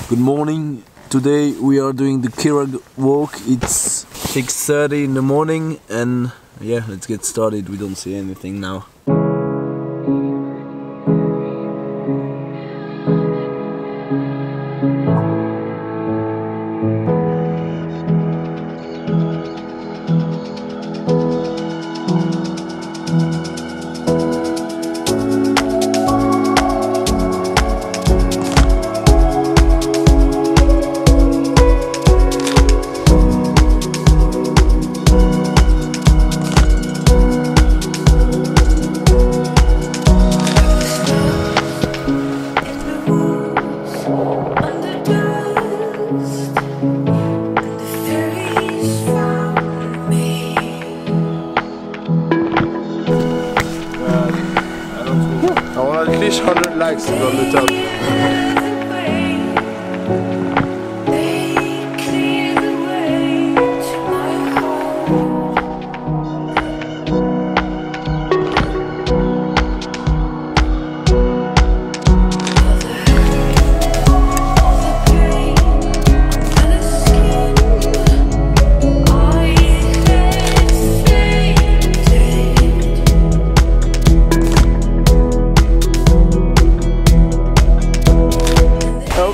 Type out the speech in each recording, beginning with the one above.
Good morning. Today we are doing the Kjerag walk. It's 6:30 in the morning and yeah, let's get started. We don't see anything now. I want at least 100 likes to go on the top.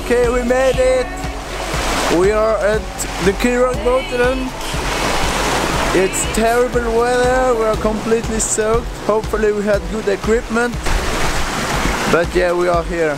Okay, we made it! We are at the Kjeragbolten. It's terrible weather, we are completely soaked. Hopefully we had good equipment. But yeah, we are here.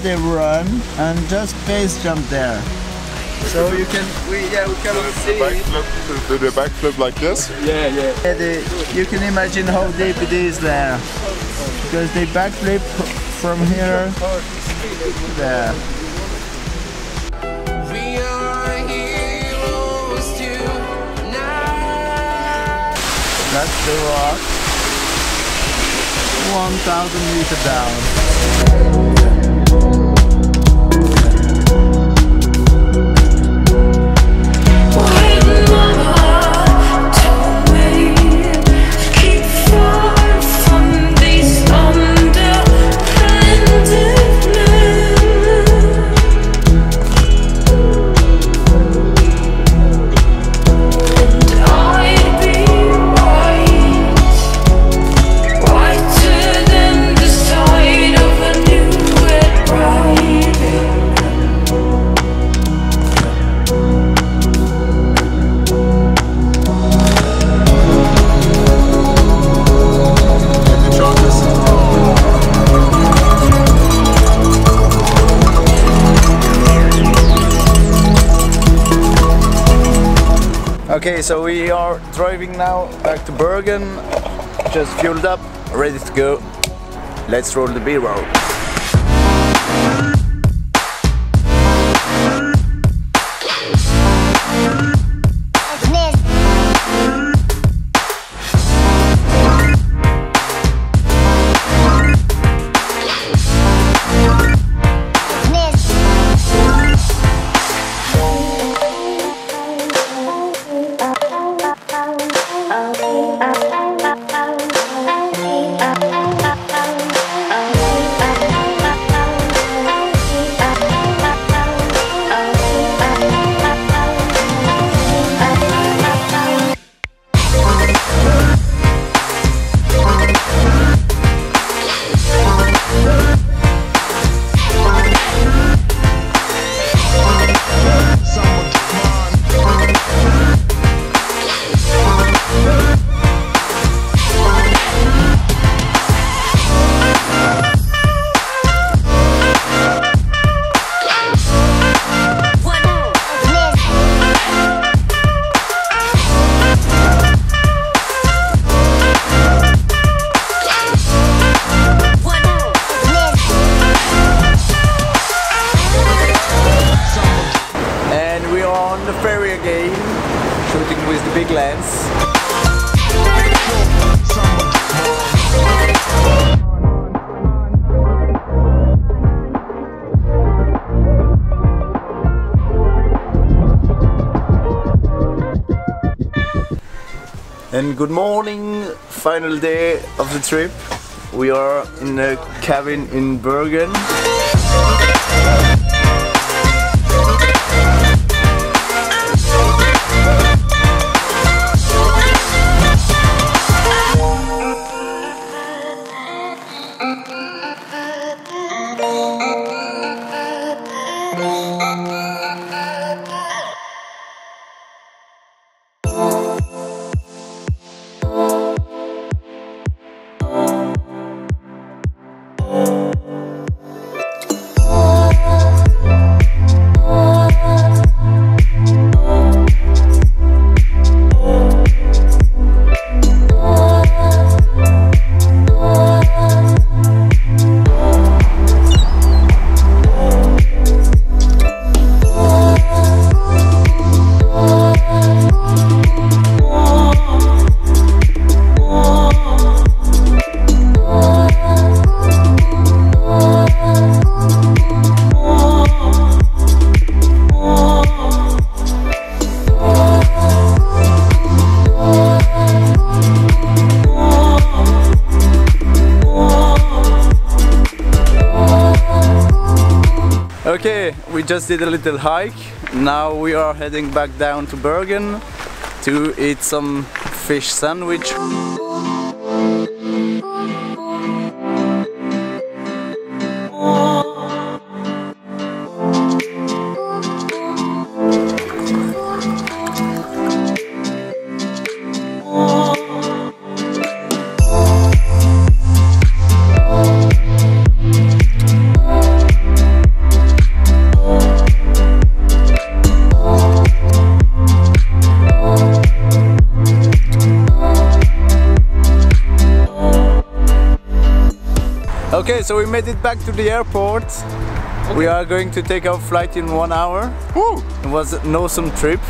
They run and just base jump there. So you can, we cannot see it. Do the backflip like this? Yeah. You can imagine how deep it is there. Because they backflip from here to there. We are heroes tonight. That's the rock. 1,000 meters down. Okay, so we are driving now back to Bergen. Just fueled up, ready to go. Let's roll the B-roll. on the ferry again, shooting with the big lens. And good morning, final day of the trip. We are in a cabin in Bergen. Okay, we just did a little hike. Now we are heading back down to Bergen to eat some fish sandwich. Okay, so we made it back to the airport. Okay. We are going to take our flight in 1 hour. Woo! It was an awesome trip.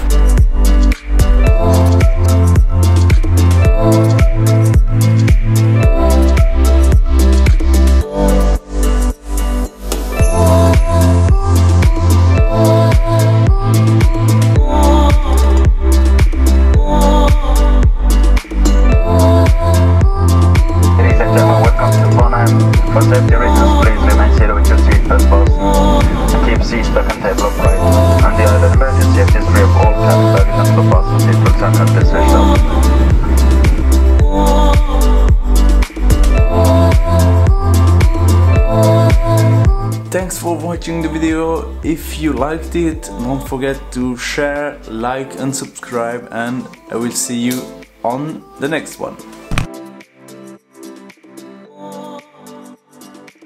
For safety reasons, please remain seated with your seatbelt fastened. Keep seatbelt and table upright. On the island, emergency exit is free of all cabin baggage and the fasten seatbelts and help this yourself. Thanks for watching the video. If you liked it, don't forget to share, like and subscribe, and I will see you on the next one.